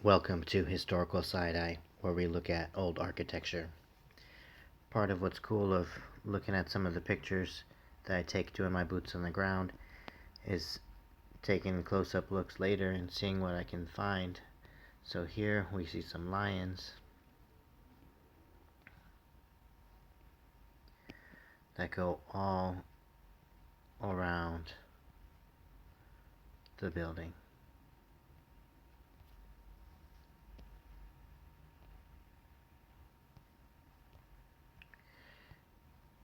Welcome to Historical Side Eye, where we look at old architecture. Part of what's cool of looking at some of the pictures that I take doing my boots on the ground is taking close-up looks later and seeing what I can find. So here we see some lions that go all around the building.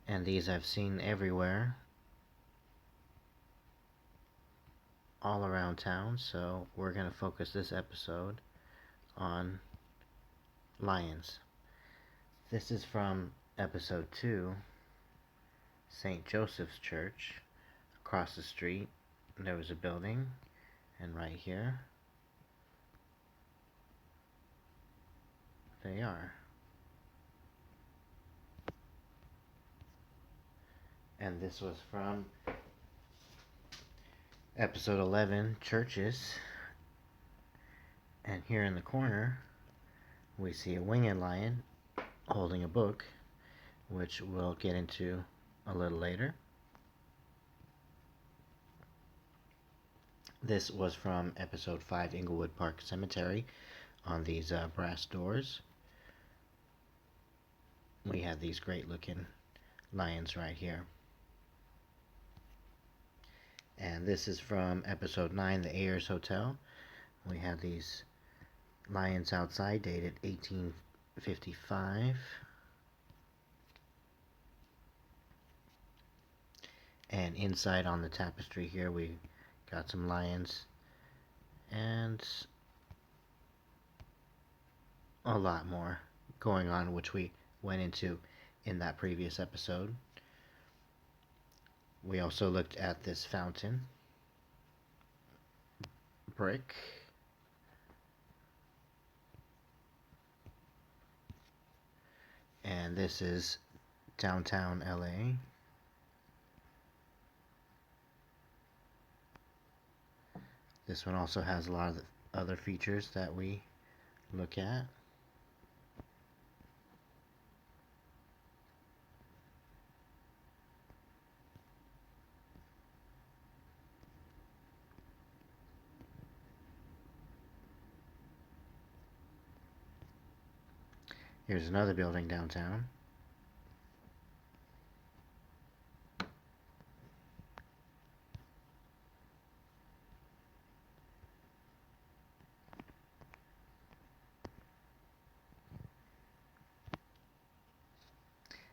And these I've seen everywhere, all around town, so we're going to focus this episode on lions. This is from episode 2, St. Joseph's Church. Across the street there was a building, and right here they are. And this was from episode 11, Churches. And here in the corner we see a winged lion holding a book, which we'll get into a little later. This was from episode 5, Inglewood Park Cemetery, on these brass doors. We have these great looking lions right here. And this is from episode 9, the Ayers Hotel. We have these lions outside, dated 1855. And inside on the tapestry here we got some lions and a lot more going on, which we went into in that previous episode. We also looked at this fountain brick. And this is downtown LA. This one also has a lot of other features that we look at. Here's another building downtown.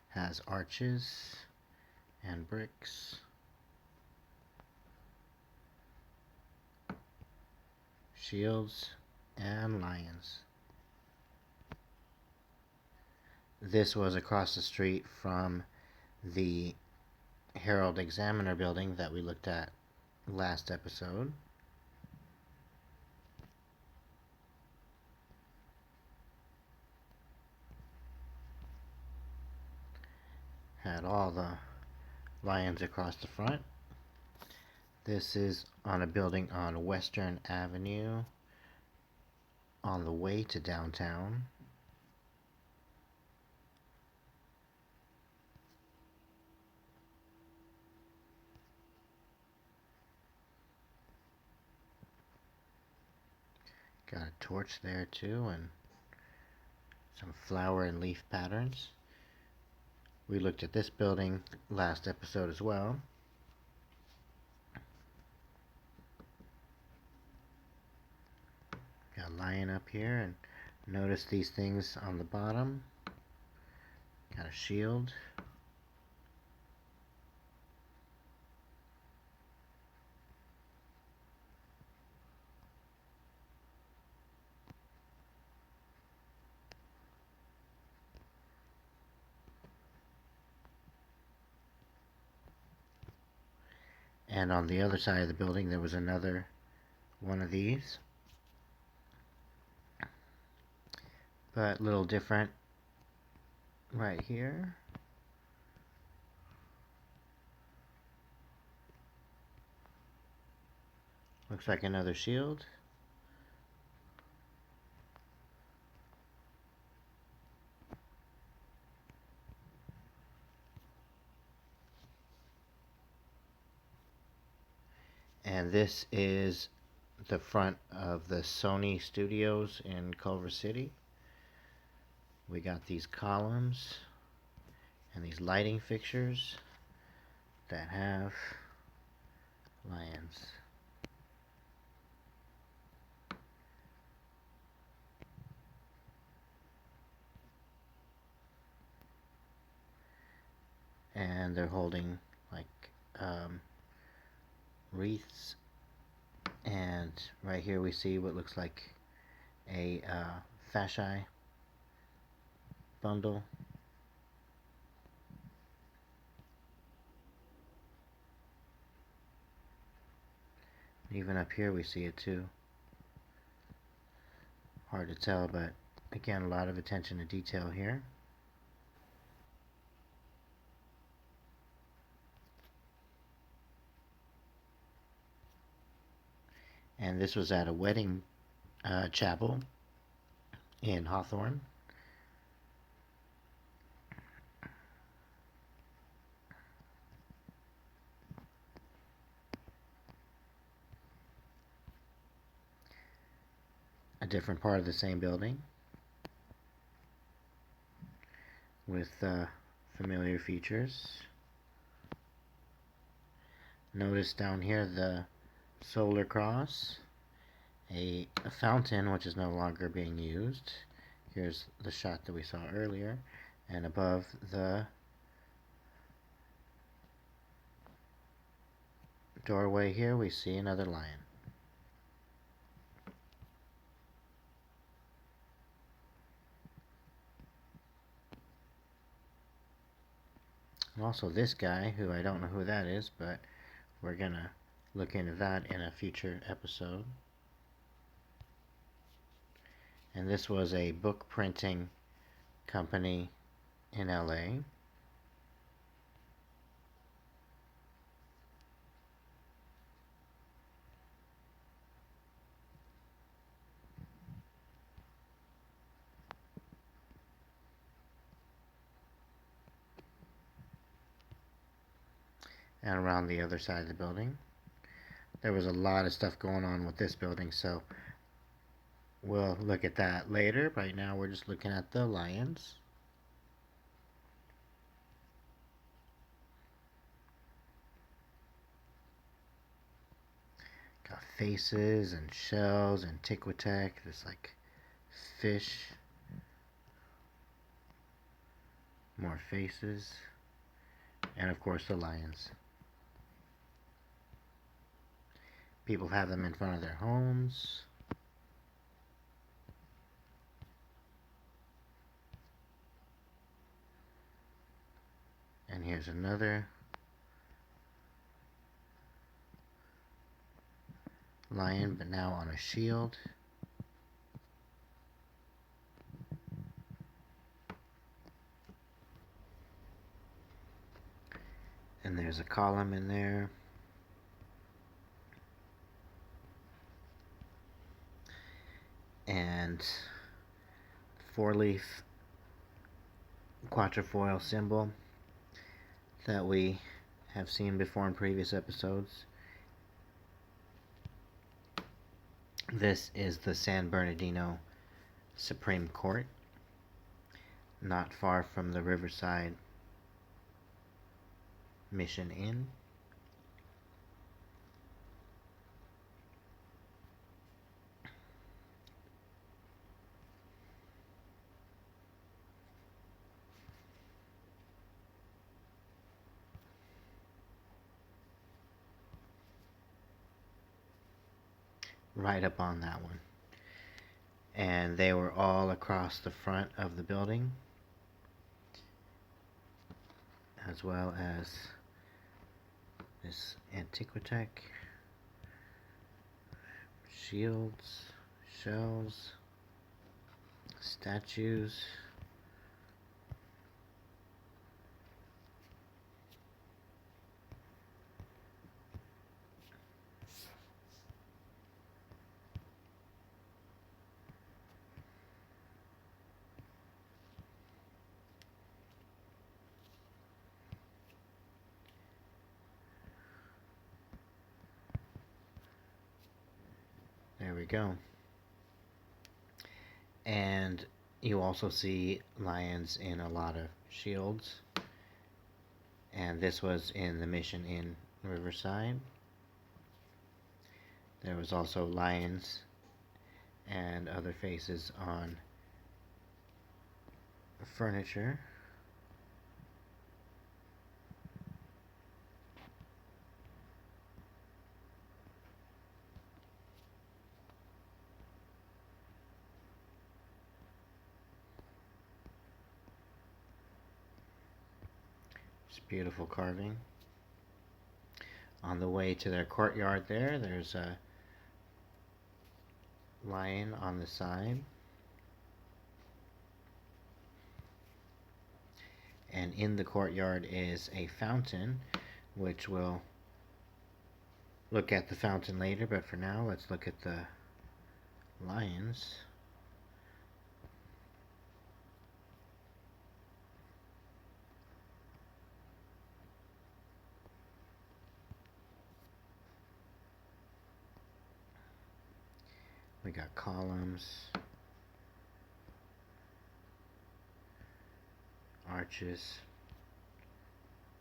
Has arches and bricks. Shields and lions. This was across the street from the Herald Examiner building that we looked at last episode. Had all the lions across the front. This is on a building on Western Avenue on the way to downtown. Got a torch there too, and some flower and leaf patterns. We looked at this building last episode as well. Got a lion up here, and notice these things on the bottom. Got a shield. And on the other side of the building there was another one of these, but a little different right here. Looks like another shield. And this is the front of the Sony studios in Culver City. We got these columns and these lighting fixtures that have lions. And they're holding like wreaths, and right here we see what looks like a fasci bundle. Even up here we see it too. Hard to tell, but again, a lot of attention to detail here. And this was at a wedding chapel in Hawthorne. A different part of the same building with familiar features. Notice down here the solar cross, a fountain which is no longer being used. Here's the shot that we saw earlier, and above the doorway here we see another lion. And also this guy, who I don't know who that is, but we're gonna look into that in a future episode. And this was a book printing company in LA. And around the other side of the building. There was a lot of stuff going on with this building, so we'll look at that later. Right now we're just looking at the lions. Got faces and shells and Tiquitec, this like fish. More faces. And of course the lions. People have them in front of their homes. And here's another lion, but now on a shield. And there's a column in there. And 4-leaf quatrefoil symbol that we have seen before in previous episodes. This is the San Bernardino Supreme Court, not far from the Riverside Mission Inn. Right up on that one. And they were all across the front of the building, as well as this Antiquitech, shields, shells, statues. There we go. And you also see lions in a lot of shields. And this was in the mission in Riverside. There was also lions and other faces on furniture. It's beautiful carving. On the way to their courtyard there's a lion on the side. And in the courtyard is a fountain, which we'll look at the fountain later, but for now let's look at the lions. We got columns, arches,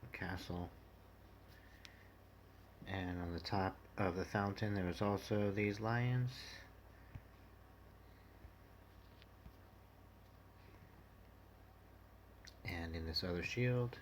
a castle, and on the top of the fountain there was also these lions. And in this other shield,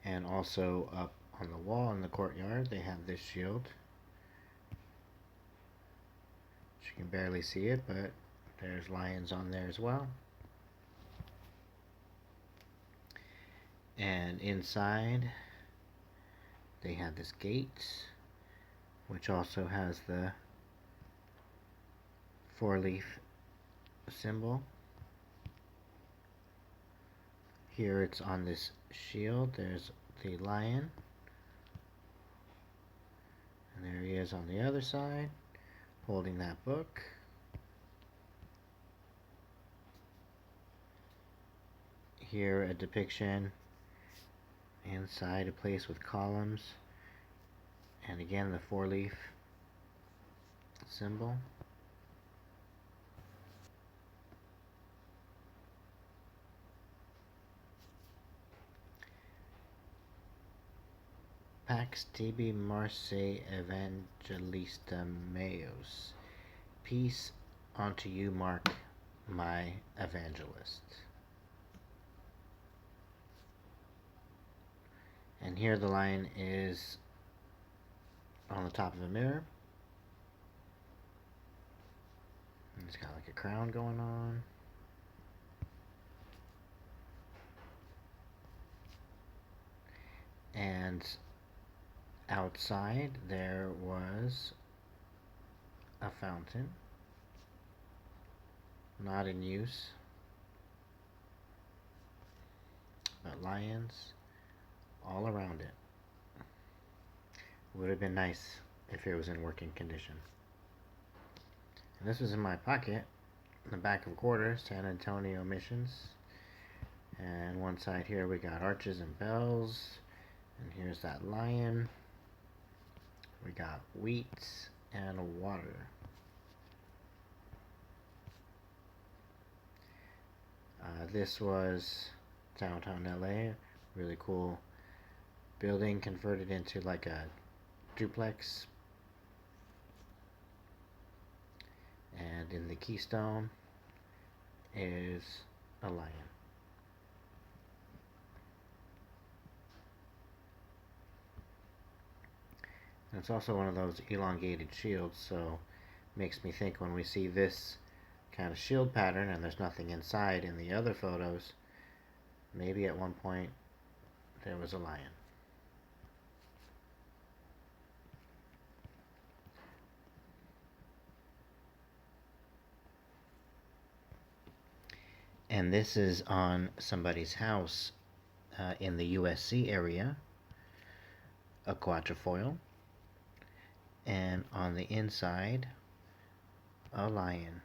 and also up on the wall in the courtyard they have this shield. You can barely see it, but there's lions on there as well. And inside they have this gate, which also has the 4-leaf symbol. Here it's on this shield. There's the lion. And there he is on the other side, holding that book. Here a depiction inside a place with columns. And again the 4-leaf symbol. Pax tibi Marse Evangelista Meos. Peace unto you, Mark, my evangelist. And here the lion is on the top of a mirror. And it's got like a crown going on. And outside there was a fountain, not in use, but lions all around it. Would have been nice if it was in working condition. And this was in my pocket, in the back of quarters, San Antonio missions. And one side here we got arches and bells, and here's that lion. We got wheat and water. This was downtown LA, really cool building converted into like a duplex. And in the keystone is a lion. And it's also one of those elongated shields, so makes me think when we see this kind of shield pattern and there's nothing inside in the other photos, maybe at one point there was a lion. And this is on somebody's house in the USC area, a quatrefoil. and on the inside, a lion,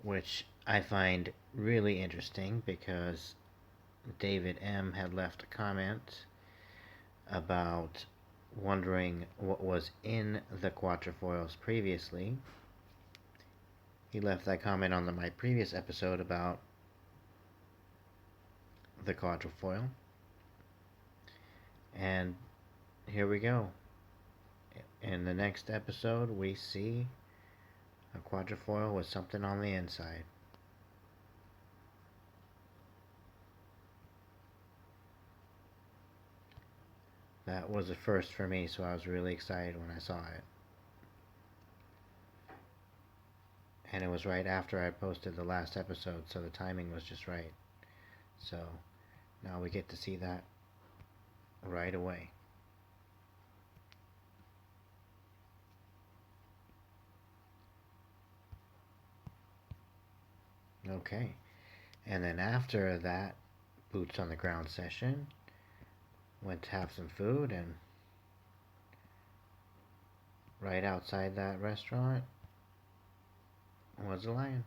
which I find really interesting because David M. had left a comment about wondering what was in the quatrefoils previously. He left that comment on my previous episode about the quatrefoil. And here we go. In the next episode, we see a quatrefoil with something on the inside. That was a first for me, so I was really excited when I saw it. And it was right after I posted the last episode, so the timing was just right. So now we get to see that right away. Okay, and then after that boots on the ground session, went to have some food, and right outside that restaurant was a lion.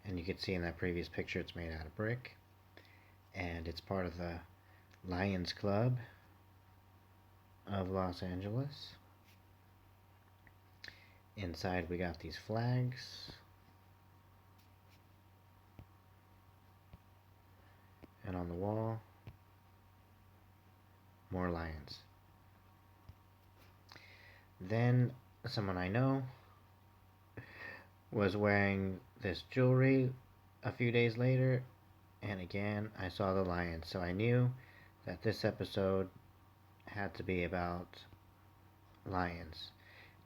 And you can see in that previous picture it's made out of brick, and it's part of the Lions Club of Los Angeles. Inside we got these flags, and on the wall, more lions. Then someone I know was wearing this jewelry a few days later, and again I saw the lion, so I knew that this episode had to be about lions.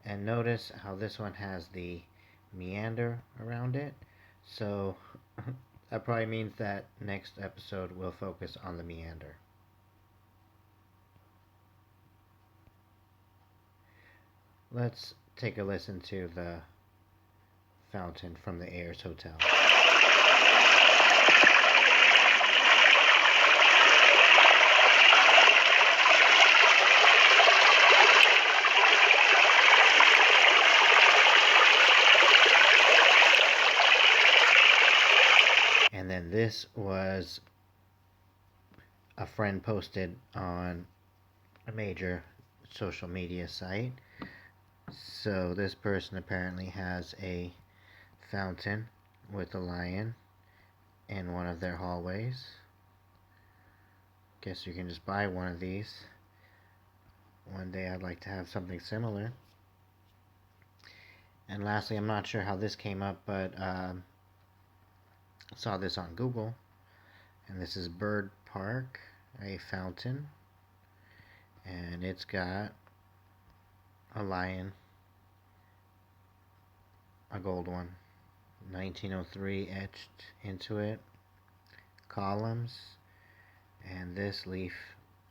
And notice how this one has the meander around it, so that probably means that next episode will focus on the meander. Let's take a listen to the fountain from the Ayers Hotel. And then this was a friend posted on a major social media site. So this person apparently has a fountain with a lion in one of their hallways. Guess you can just buy one of these. One day I'd like to have something similar. And lastly, I'm not sure how this came up, but saw this on Google, and this is Bird Park, a fountain, and it's got a lion, a gold one, 1903 etched into it, columns, and this leaf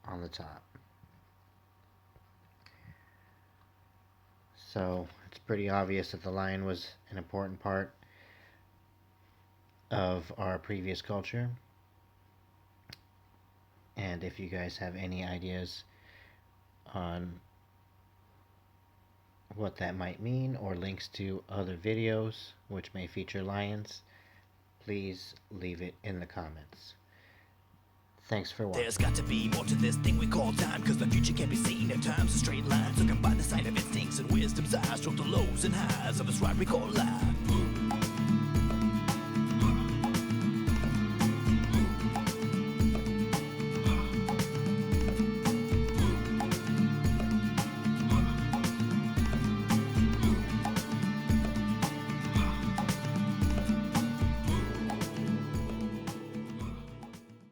on the top. So it's pretty obvious that the lion was an important part of our previous culture. And if you guys have any ideas on what that might mean, or links to other videos which may feature lions, please leave it in the comments. Thanks for watching. There's got to be more to this thing we call time, cause the future can't be seen in terms of straight lines. So combine the sight of instincts and wisdom's eyes, stroke the lows and highs of this ride we call life.